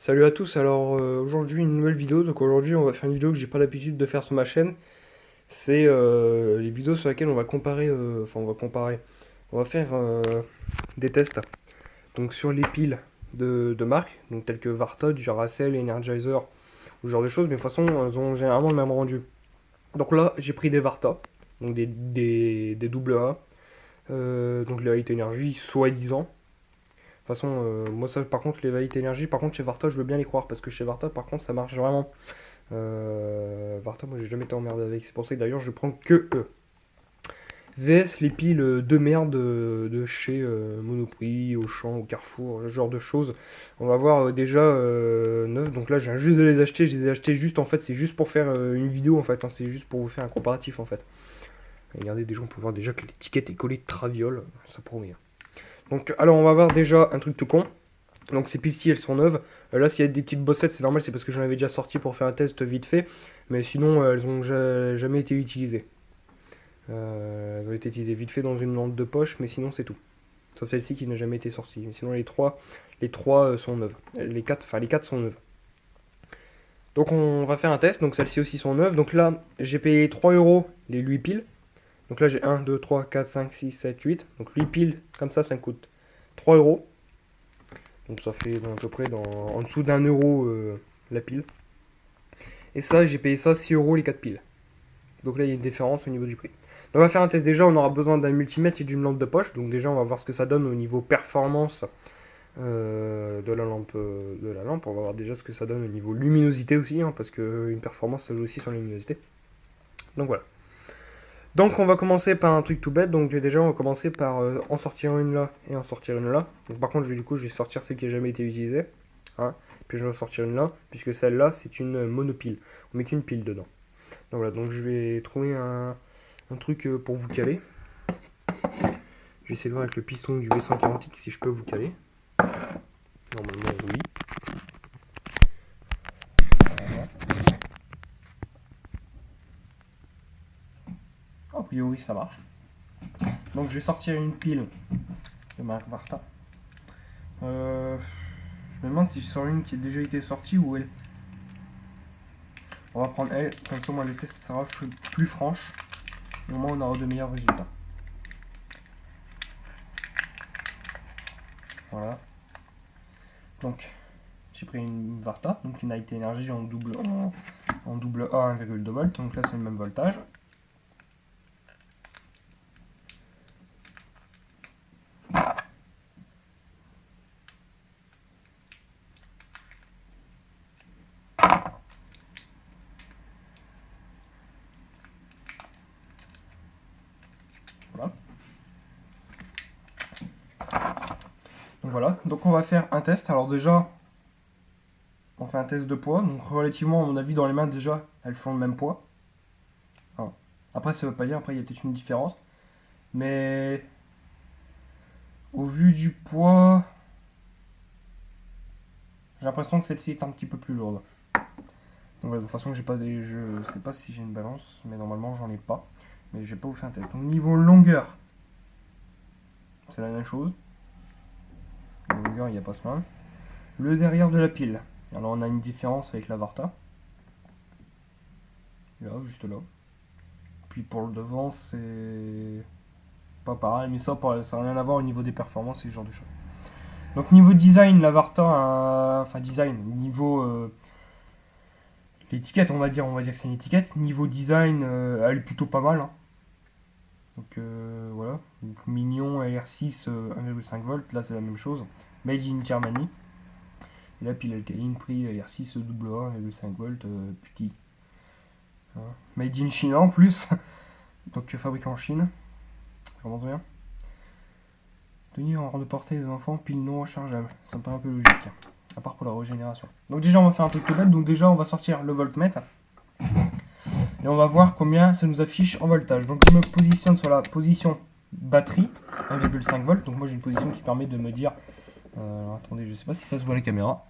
Salut à tous, alors aujourd'hui une nouvelle vidéo, donc aujourd'hui on va faire une vidéo que j'ai pas l'habitude de faire sur ma chaîne, c'est les vidéos sur lesquelles on va comparer, on va faire des tests, donc sur les piles de marque, donc telles que Varta, Duracell, Energizer, ou ce genre de choses, mais de toute façon elles ont généralement le même rendu. Donc là j'ai pris des Varta, donc des double A, donc les High Energy soi-disant. De toute façon, moi ça par contre les Valite Énergie, par contre chez Varta je veux bien les croire parce que chez Varta par contre ça marche vraiment. Varta moi j'ai jamais été emmerdé avec, c'est pour ça que d'ailleurs je prends que eux. VS les piles de merde de chez Monoprix, Auchan, au Carrefour, ce genre de choses. On va voir déjà neuf, donc là je viens juste de les acheter, je les ai achetés juste en fait, c'est juste pour faire une vidéo en fait, hein, c'est juste pour vous faire un comparatif en fait. Regardez déjà on peut voir déjà que l'étiquette est collée de Traviole, ça promet. Donc alors on va voir déjà un truc tout con. Donc ces piles-ci elles sont neuves. Là s'il y a des petites bossettes c'est normal, c'est parce que j'en avais déjà sorti pour faire un test vite fait. Mais sinon elles ont jamais été utilisées. Elles ont été utilisées vite fait dans une lampe de poche, mais sinon c'est tout. Sauf celle-ci qui n'a jamais été sortie. Mais sinon les trois sont neuves. Les quatre sont neuves. Donc on va faire un test, donc celles-ci aussi sont neuves. Donc là j'ai payé 3 euros les 8 piles. Donc là j'ai 1, 2, 3, 4, 5, 6, 7, 8. Donc 8 piles comme ça me coûte 3 euros. Donc ça fait à peu près en dessous d'un euro la pile. Et ça, j'ai payé ça 6 euros les 4 piles. Donc là, il y a une différence au niveau du prix. Donc on va faire un test déjà, on aura besoin d'un multimètre et d'une lampe de poche. Donc déjà, on va voir ce que ça donne au niveau performance de la lampe. On va voir déjà ce que ça donne au niveau luminosité aussi, hein, parce qu'une performance, ça joue aussi sur la luminosité. Donc voilà. Donc on va commencer par un truc tout bête. Donc déjà, on va commencer par en sortir une là et en sortir une là. Donc par contre, je vais sortir celle qui n'a jamais été utilisée. Hein. Puis je vais en sortir une là, puisque celle-là, c'est une monopile. On met qu'une pile dedans. Donc voilà, donc je vais trouver un truc pour vous caler. Je vais essayer de voir avec le piston du V140X si je peux vous caler. Normalement, oui. A priori, ça marche. Donc je vais sortir une pile de marque Varta. Je me demande si je sors une qui a déjà été sortie ou elle. On va prendre elle, comme ça moi le test sera plus franche. Et au moins on aura de meilleurs résultats. Voilà. Donc j'ai pris une Varta, donc une High Energy en double A 1,2 volts. Donc là c'est le même voltage. Voilà. Donc voilà, donc on va faire un test. Alors déjà, on fait un test de poids. Donc relativement, à mon avis, dans les mains déjà, elles font le même poids. Enfin, après, ça veut pas dire, après il y a peut-être une différence. Mais au vu du poids, j'ai l'impression que celle-ci est un petit peu plus lourde. Donc voilà, de toute façon, j'ai pas des, je sais pas si j'ai une balance, mais normalement j'en ai pas. Mais je vais pas vous faire un test. Donc niveau longueur, c'est la même chose. La longueur, il n'y a pas ce mal. Le derrière de la pile. Alors on a une différence avec la Varta. Là, juste là. Puis pour le devant, c'est pas pareil, mais ça n'a rien à voir au niveau des performances et ce genre de choses. Donc niveau design, la Varta, enfin design, niveau l'étiquette, on va dire que c'est une étiquette. Niveau design, elle est plutôt pas mal. Hein. Donc voilà, donc, mignon LR6 1,5 volts, là c'est la même chose. Made in Germany. Et là, pile alcaline, prix LR6 AA 1,5 volts, petit. Voilà. Made in China en plus. Donc fabriqué en Chine. Ça commence bien. Tenir hors de portée des enfants, pile non rechargeable. Ça me paraît un peu logique. À part pour la régénération. Donc déjà on va faire un truc tout bête. Donc déjà on va sortir le voltmètre. Et on va voir combien ça nous affiche en voltage. Donc je me positionne sur la position batterie, 1,5 volts. Donc moi j'ai une position qui permet de me dire... alors attendez, je sais pas si ça se voit à la caméra.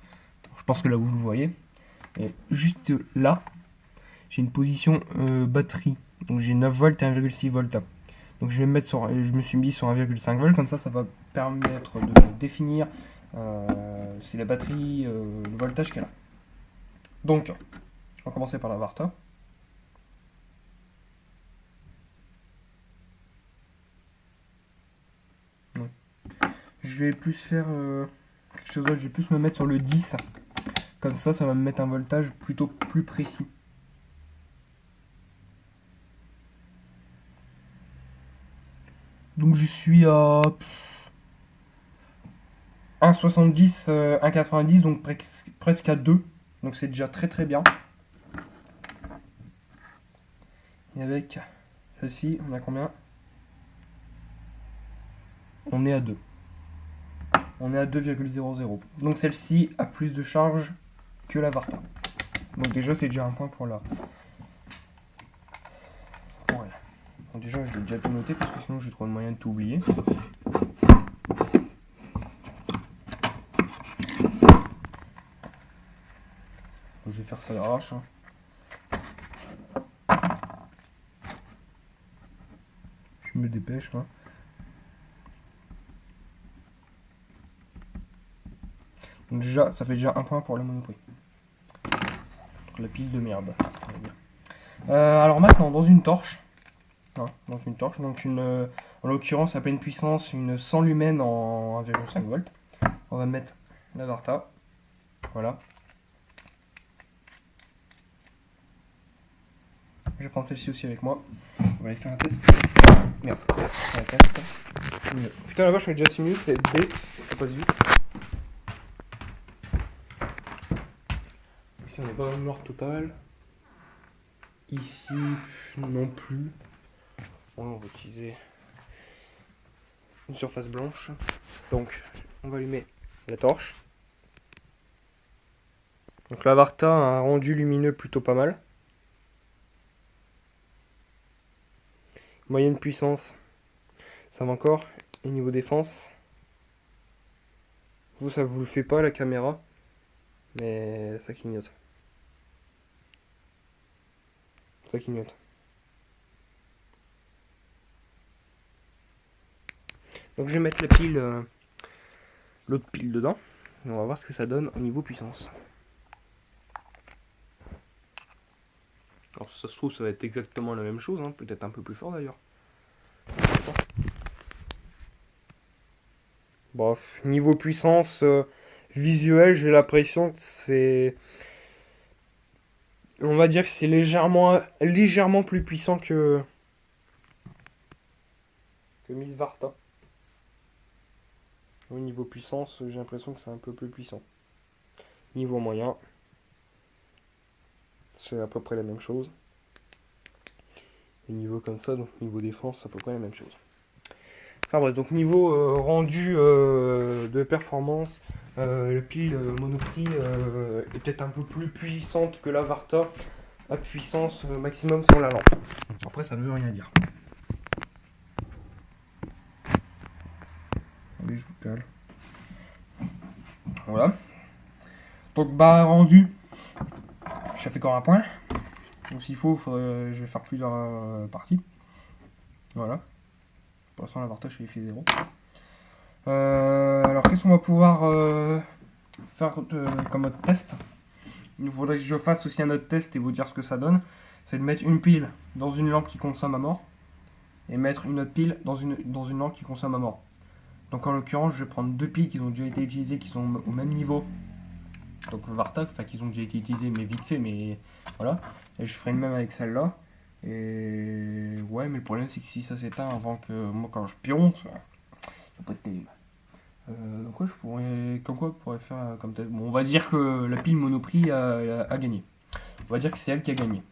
Je pense que là où vous le voyez. Et juste là, j'ai une position batterie. Donc j'ai 9 volts et 1,6 volts. Donc je vais me mettre sur, je me suis mis sur 1,5 volts, comme ça va permettre de définir C'est la batterie, le voltage qu'elle a. Donc, on va commencer par la Varta. Ouais. Je vais plus faire quelque chose d'autre, je vais plus me mettre sur le 10. Comme ça va me mettre un voltage plutôt plus précis. Donc je suis à 1,70, 1,90, donc presque à 2. Donc c'est déjà très très bien. Et avec celle-ci, on a combien? On est à 2. On est à 2,00. Donc celle-ci a plus de charge que la Varta. Donc déjà c'est déjà un point pour la... Voilà. Donc déjà je l'ai déjà tout noté parce que sinon j'ai trop de moyens de tout oublier. Donc, je vais faire ça à l'arrache. Hein. Je me dépêche là. Donc déjà, ça fait déjà un point pour le Monoprix. Donc la pile de merde. Alors maintenant, dans une torche. Hein, dans une torche, donc en l'occurrence à pleine puissance, une 100 lumens en 1,5 volts. On va mettre la Varta. Voilà. Je vais prendre celle-ci aussi avec moi. On va aller faire un test. Merde. Un test. Putain, la vache, on est déjà 6 minutes. Et B, ça passe vite. Ici, on n'est pas dans le noir total. Ici, non plus. Bon, on va utiliser une surface blanche. Donc, on va allumer la torche. Donc, la Varta a un rendu lumineux plutôt pas mal. Moyenne puissance, ça va encore. Et niveau défense, vous, ça vous le fait pas la caméra, mais ça clignote. Ça clignote. Donc je vais mettre la pile, l'autre pile dedans. Et on va voir ce que ça donne au niveau puissance. Alors si ça se trouve, ça va être exactement la même chose, hein, peut-être un peu plus fort d'ailleurs. Bref, niveau puissance visuelle, j'ai l'impression que c'est... On va dire que c'est légèrement plus puissant que Miss Varta. Au niveau puissance, j'ai l'impression que c'est un peu plus puissant. Niveau moyen, c'est à peu près la même chose. Et niveau comme ça, donc niveau défense, c'est à peu près la même chose. Enfin bref, donc niveau rendu de performance, le pile Monoprix est peut-être un peu plus puissante que la Varta à puissance maximum sur la lampe. Après, ça ne veut rien dire. Allez, je vous cale. Voilà. Donc, bah, rendu, ça fait encore un point. Donc, s'il faut, je vais faire plusieurs parties. Voilà. Pour l'instant, la Varta, je fait 0. Alors, qu'est-ce qu'on va pouvoir faire comme autre test? Il faudrait que je fasse aussi un autre test et vous dire ce que ça donne. C'est de mettre une pile dans une lampe qui consomme à mort et mettre une autre pile dans une lampe qui consomme à mort. Donc en l'occurrence, je vais prendre deux piles qui ont déjà été utilisées, qui sont au même niveau. Donc Varta, enfin qui ont déjà été utilisées, mais vite fait, mais voilà. Et je ferai le même avec celle-là. Et ouais, mais le problème c'est que si ça s'éteint avant que moi quand je pionce, ça va pas être terrible. Donc ouais, je pourrais faire comme tel. Bon, on va dire que la pile Monoprix a gagné. On va dire que c'est elle qui a gagné.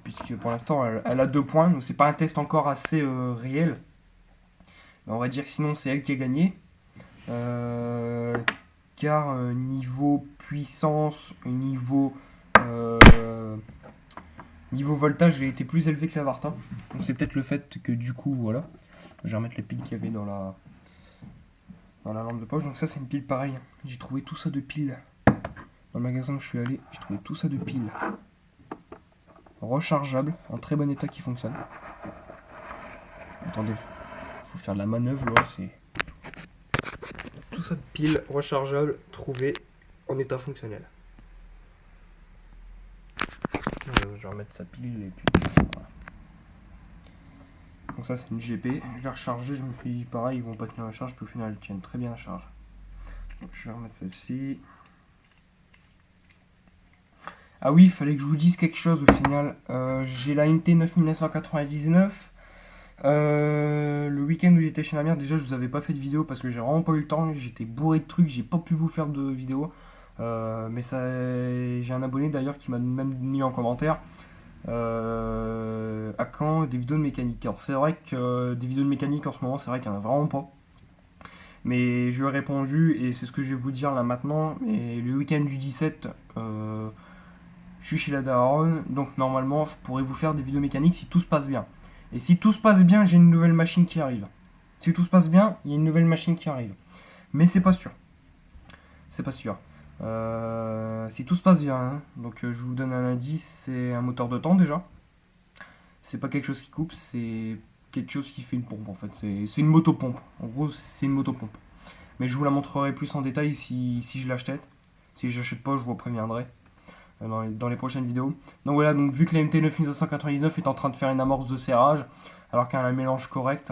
Puisque pour l'instant, elle a 2 points, donc c'est pas un test encore assez réel. Mais on va dire que sinon c'est elle qui a gagné. Car niveau puissance, niveau voltage, j'ai été plus élevé que la Varta. Donc c'est peut-être le fait que du coup, voilà. Je vais remettre les piles qu'il y avait dans la lampe de poche. Donc ça c'est une pile pareille. J'ai trouvé tout ça de piles. Dans le magasin où je suis allé, j'ai trouvé tout ça de piles. Rechargeable, en très bon état qui fonctionne. Attendez, faut faire de la manœuvre là, c'est... Tout ça de piles rechargeables trouvées en état fonctionnel. Je vais remettre sa pile et puis voilà. Donc ça c'est une GP, je l'ai rechargée, je me suis dit pareil, ils vont pas tenir la charge, puis au final elles tiennent très bien la charge. Donc je vais remettre celle-ci. Ah oui, il fallait que je vous dise quelque chose au final. J'ai la MT9999. Le week-end où j'étais chez ma mère, déjà je vous avais pas fait de vidéo parce que j'ai vraiment pas eu le temps, j'étais bourré de trucs, j'ai pas pu vous faire de vidéo. Mais ça, j'ai un abonné d'ailleurs qui m'a même mis en commentaire à quand des vidéos de mécanique. Alors c'est vrai que des vidéos de mécanique en ce moment, c'est vrai qu'il y en a vraiment pas. Mais je lui ai répondu et c'est ce que je vais vous dire là maintenant. Et le week-end du 17, je suis chez la daronne, donc normalement je pourrais vous faire des vidéos mécaniques si tout se passe bien. Et si tout se passe bien, j'ai une nouvelle machine qui arrive. Si tout se passe bien, il y a une nouvelle machine qui arrive. Mais c'est pas sûr. C'est pas sûr. Si tout se passe bien, hein. Donc je vous donne un indice, c'est un moteur de temps déjà. C'est pas quelque chose qui coupe, c'est quelque chose qui fait une pompe en fait. C'est une motopompe. En gros, c'est une motopompe. Mais je vous la montrerai plus en détail si je l'achète. Si je l'achète pas, je vous préviendrai dans les prochaines vidéos. Donc voilà, donc vu que la MT9999 est en train de faire une amorce de serrage, alors qu'elle a un mélange correct,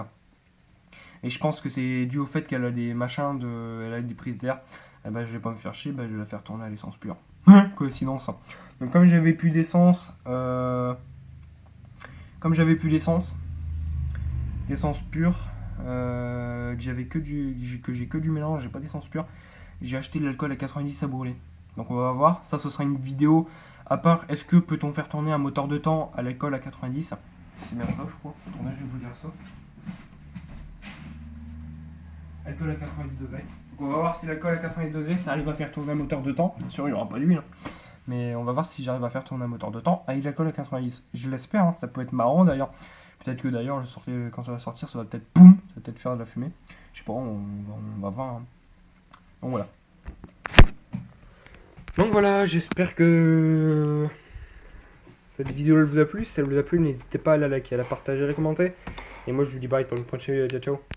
et je pense que c'est dû au fait qu'elle a des machins, elle a des prises d'air, eh ben, je vais pas me faire chier, je vais la faire tourner à l'essence pure. Coïncidence. Donc comme j'avais plus d'essence, d'essence pure, que j'ai que du mélange, j'ai pas d'essence pure, j'ai acheté de l'alcool à 90 à brûler. Donc on va voir, ça ce sera une vidéo à part, est-ce que peut-on faire tourner un moteur de temps à l'alcool à 90? C'est bien ça je crois, attendez je vais vous dire ça. Alcool à 90 degrés. Donc on va voir si l'alcool à 90 degrés ça arrive à faire tourner un moteur de temps. Bien sûr il n'y aura pas d'huile, hein. Mais on va voir si j'arrive à faire tourner un moteur de temps avec l'alcool à 90. Je l'espère, hein. Ça peut être marrant d'ailleurs. Peut-être que d'ailleurs quand ça va sortir ça va peut-être poum, ça va peut-être faire de la fumée. Je sais pas, on va voir, hein. Donc voilà. Donc voilà, j'espère que cette vidéo elle vous a plu. Si elle vous a plu, n'hésitez pas à la liker, à la partager, à la commenter. Et moi je vous dis bye pour une prochaine vidéo. Ciao ciao.